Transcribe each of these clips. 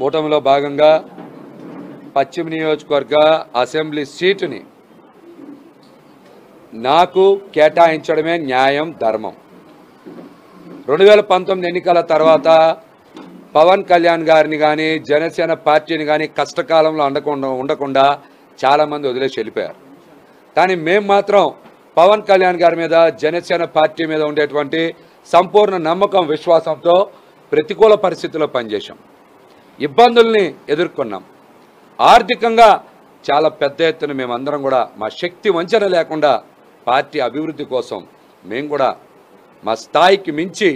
కూటమిలో భాగంగా పశ్చిమ నియోజకవర్గ అసెంబ్లీ సీటుని నాకు కేటాయించడమే న్యాయం, ధర్మం. 2019 ఎన్నికల తర్వాత పవన్ కళ్యాణ్ గారిని కానీ జనసేన పార్టీని కానీ కష్టకాలంలో ఉండకుండా చాలామంది వదిలేసి వెళ్ళిపోయారు. కానీ మేము మాత్రం పవన్ కళ్యాణ్ గారి మీద, జనసేన పార్టీ మీద ఉండేటువంటి సంపూర్ణ నమ్మకం, విశ్వాసంతో ప్రతికూల పరిస్థితుల్లో పనిచేశాం. ఇబ్బందుల్ని ఎదుర్కొన్నాం. ఆర్థికంగా చాలా పెద్ద ఎత్తున మేమందరం కూడా మా శక్తి వంచన లేకుండా పార్టీ అభివృద్ధి కోసం మేము కూడా మా స్థాయికి మించి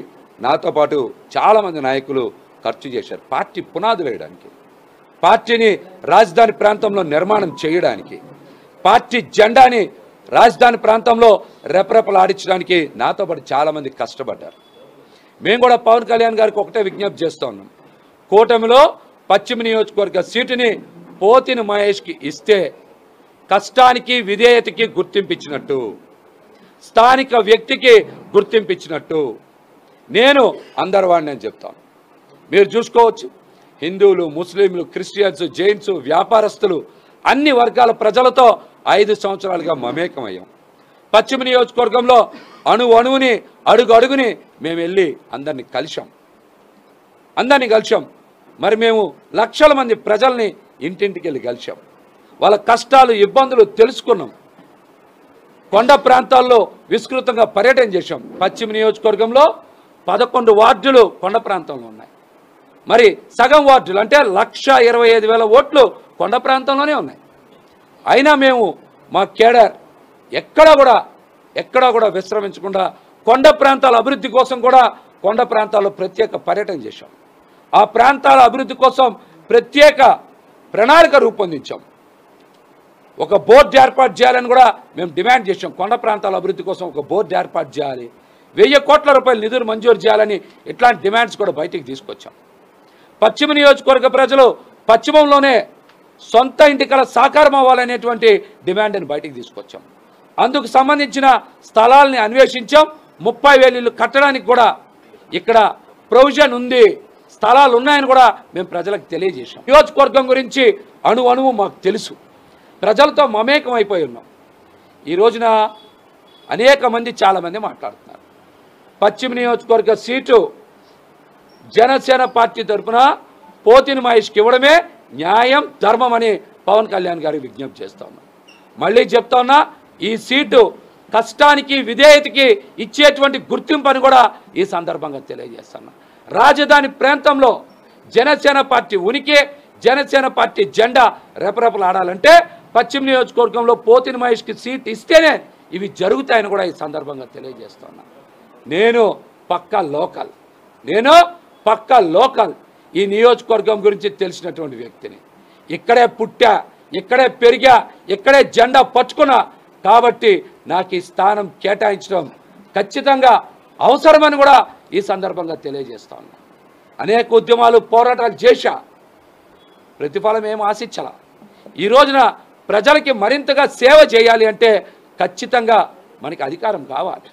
నాతో పాటు చాలామంది నాయకులు ఖర్చు చేశారు. పార్టీ పునాదులు వేయడానికి, పార్టీని రాజధాని ప్రాంతంలో నిర్మాణం చేయడానికి, పార్టీ జెండాని రాజధాని ప్రాంతంలో రెపరెపలాడించడానికి నాతో పాటు చాలామంది కష్టపడ్డారు. మేము కూడా పవన్ కళ్యాణ్ గారికి ఒకటే విజ్ఞప్తి చేస్తూ ఉన్నాం. కూటమిలో పశ్చిమ నియోజకవర్గ సీటుని పోతిన మహేష్కి ఇస్తే కష్టానికి, విధేయతకి గుర్తింపించినట్టు, స్థానిక వ్యక్తికి గుర్తింపించినట్టు నేను అందరి వాడిని అని చెప్తాను. మీరు చూసుకోవచ్చు, హిందువులు, ముస్లింలు, క్రిస్టియన్స్, జైన్స్, వ్యాపారస్తులు అన్ని వర్గాల ప్రజలతో 5 సంవత్సరాలుగా మమేకమయ్యాం. పశ్చిమ నియోజకవర్గంలో అణువుని, అడుగుని మేము వెళ్ళి అందరినీ కలిశాం. మరి మేము లక్షల మంది ప్రజల్ని ఇంటింటికి వెళ్ళి కలిశాం. వాళ్ళ కష్టాలు, ఇబ్బందులు తెలుసుకున్నాం. కొండ ప్రాంతాల్లో విస్తృతంగా పర్యటన చేశాం. పశ్చిమ నియోజకవర్గంలో 11 వార్డులు కొండ ప్రాంతంలో ఉన్నాయి. మరి సగం వార్డులు అంటే 1,25,000 ఓట్లు కొండ ప్రాంతంలోనే ఉన్నాయి. అయినా మేము మా కేడర్ ఎక్కడా కూడా విశ్రమించకుండా కొండ ప్రాంతాల అభివృద్ధి కోసం కూడా కొండ ప్రాంతాల్లో ప్రత్యేక పర్యటన చేశాం. ఆ ప్రాంతాల అభివృద్ధి కోసం ప్రత్యేక ప్రణాళిక రూపొందించాం. ఒక బోర్డు ఏర్పాటు చేయాలని కూడా మేము డిమాండ్ చేశాం. కొండ ప్రాంతాల అభివృద్ధి కోసం ఒక బోర్డు ఏర్పాటు చేయాలి, 1000 కోట్ల రూపాయల నిధులు మంజూరు చేయాలని ఇట్లాంటి డిమాండ్స్ కూడా బయటికి తీసుకొచ్చాం. పశ్చిమ నియోజకవర్గ ప్రజలు పశ్చిమంలోనే సొంత ఇంటి కల సాకారం అవ్వాలనేటువంటి డిమాండ్ని బయటికి తీసుకొచ్చాం. అందుకు సంబంధించిన స్థలాల్ని అన్వేషించాం. 30,000 ఇళ్ళు కట్టడానికి కూడా ఇక్కడ ప్రొవిజన్ ఉంది, స్థలాలు ఉన్నాయని కూడా మేము ప్రజలకు తెలియజేశాం. నియోజకవర్గం గురించి అణువు మాకు తెలుసు. ప్రజలతో మమేకం అయిపోయి ఉన్నాం. ఈ రోజున అనేక మంది, చాలామంది మాట్లాడుతున్నారు. పశ్చిమ నియోజకవర్గ సీటు జనసేన పార్టీ తరఫున పోతిన మహేష్కి ఇవ్వడమే న్యాయం, ధర్మం అని పవన్ కళ్యాణ్ గారికి విజ్ఞప్తి చేస్తా ఉన్నా. మళ్ళీ చెప్తా ఉన్నా, ఈ సీటు కష్టానికి, విధేయతకి ఇచ్చేటువంటి గుర్తింపు అని కూడా ఈ సందర్భంగా తెలియజేస్తున్నా. రాజధాని ప్రాంతంలో జనసేన పార్టీ ఉనికి, జనసేన పార్టీ జెండా రెపరెపలాడాలంటే పశ్చిమ నియోజకవర్గంలో పోతిన మహేష్కి సీట్ ఇస్తేనే ఇవి జరుగుతాయని కూడా ఈ సందర్భంగా తెలియజేస్తున్నా. నేను పక్కా లోకల్ ఈ నియోజకవర్గం గురించి తెలిసినటువంటి వ్యక్తిని. ఇక్కడే పుట్టా, ఇక్కడే పెరిగా, ఇక్కడే జెండా పట్టుకున్నా. కాబట్టి నాకు ఈ స్థానం కేటాయించడం ఖచ్చితంగా అవసరమని కూడా ఈ సందర్భంగా తెలియజేస్తా ఉన్నా. అనేక ఉద్యమాలు, పోరాటాలు చేశా, ప్రతిఫలం ఏం ఆశించాల. ఈ రోజున ప్రజలకి మరింతగా సేవ చేయాలి అంటే ఖచ్చితంగా మనకి అధికారం కావాలి.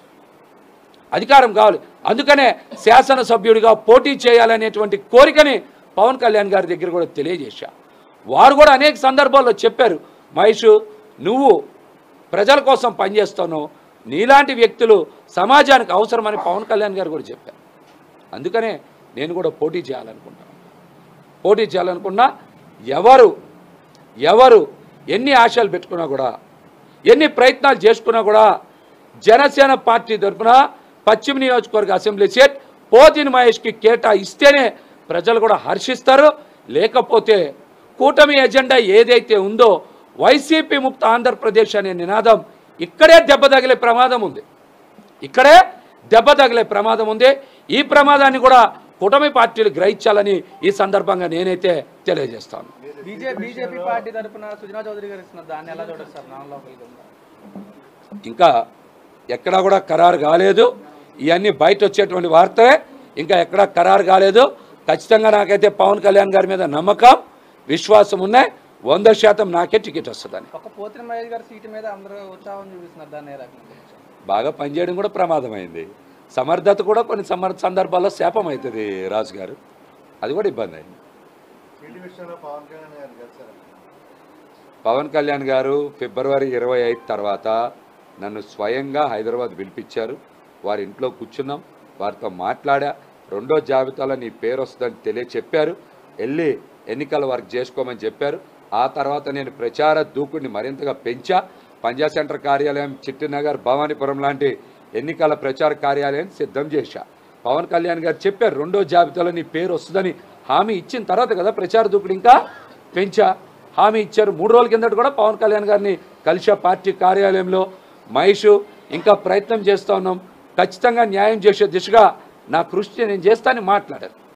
అందుకనే శాసనసభ్యుడిగా పోటీ చేయాలనేటువంటి కోరికని పవన్ కళ్యాణ్ గారి దగ్గర కూడా తెలియజేశా. వారు కూడా అనేక సందర్భాల్లో చెప్పారు, మహేష్ నువ్వు ప్రజల కోసం పనిచేస్తున్నావు, నీలాంటి వ్యక్తులు సమాజానికి అవసరమని పవన్ కళ్యాణ్ గారు కూడా చెప్పారు. అందుకనే నేను కూడా పోటీ చేయాలనుకున్నా. ఎవరు ఎన్ని ఆశలు పెట్టుకున్నా కూడా, ఎన్ని ప్రయత్నాలు చేసుకున్నా కూడా జనసేన పార్టీ తరఫున పశ్చిమ నియోజకవర్గ అసెంబ్లీ సీట్ పోతిన మహేష్కి కేటాయిస్తేనే ప్రజలు కూడా హర్షిస్తారు. లేకపోతే కూటమి ఎజెండా ఏదైతే ఉందో వైసీపీ ముక్త ఆంధ్రప్రదేశ్ అనే నినాదం ఇక్కడే దెబ్బ తగిలే ప్రమాదం ఉంది. ఈ ప్రమాదాన్ని కూడా కూటమి పార్టీలు గ్రహించాలని ఈ సందర్భంగా నేనైతే తెలియజేస్తాను. బీజేపీ పార్టీ తరపున సుజనా చౌదరి గారు ఇస్తున్నారు, దాన్ని ఎలా చూడొచ్చు సార్? ఇంకా ఎక్కడా కూడా ఖరారు కాలేదు. ఇవన్నీ బయట వచ్చేటువంటి వార్తలే, ఇంకా ఎక్కడా ఖరారు కాలేదు. ఖచ్చితంగా నాకైతే పవన్ కళ్యాణ్ గారి మీద నమ్మకం, విశ్వాసం ఉన్నాయి. 100% నాకే టికెట్ వస్తుందని. పోతిన మహేష్ గారి సీటు మీద అందరూ ఉత్సాహం చూపిస్తున్నారు, దాన్ని బాగా పనిచేయడం కూడా ప్రమాదమైంది. సమర్థత కూడా కొన్ని సందర్భాల్లో శాపం అవుతుంది రాజు గారు, అది కూడా ఇబ్బంది అయింది. పవన్ కళ్యాణ్ గారు ఫిబ్రవరి 25 తర్వాత నన్ను స్వయంగా హైదరాబాద్ పిలిపించారు. వారి ఇంట్లో కూర్చున్నాం, వారితో మాట్లాడా. రెండో జాబితాలో నీ పేరు వస్తుందని తెలియచెప్పారు. వెళ్ళి ఎన్నికల వర్క్ చేసుకోమని చెప్పారు. ఆ తర్వాత నేను ప్రచార దూకుడిని మరింతగా పెంచా. పంజా సెంటర్ కార్యాలయం, చిట్టినగర్, భవానీపురం లాంటి ఎన్నికల ప్రచార కార్యాలయాన్ని సిద్ధం చేశా. పవన్ కళ్యాణ్ గారు చెప్పారు రెండో జాబితాలో నీ పేరు వస్తుందని హామీ ఇచ్చిన తర్వాత కదా ప్రచార దూకుడు ఇంకా పెంచా. హామీ ఇచ్చారు. 3 రోజుల కిందట కూడా పవన్ కళ్యాణ్ గారిని కలిసా పార్టీ కార్యాలయంలో. మహేష్ ఇంకా ప్రయత్నం చేస్తూ ఉన్నాం. ఖచ్చితంగా న్యాయం చేసే దిశగా నా కృషి నేను చేస్తానని మాట్లాడారు.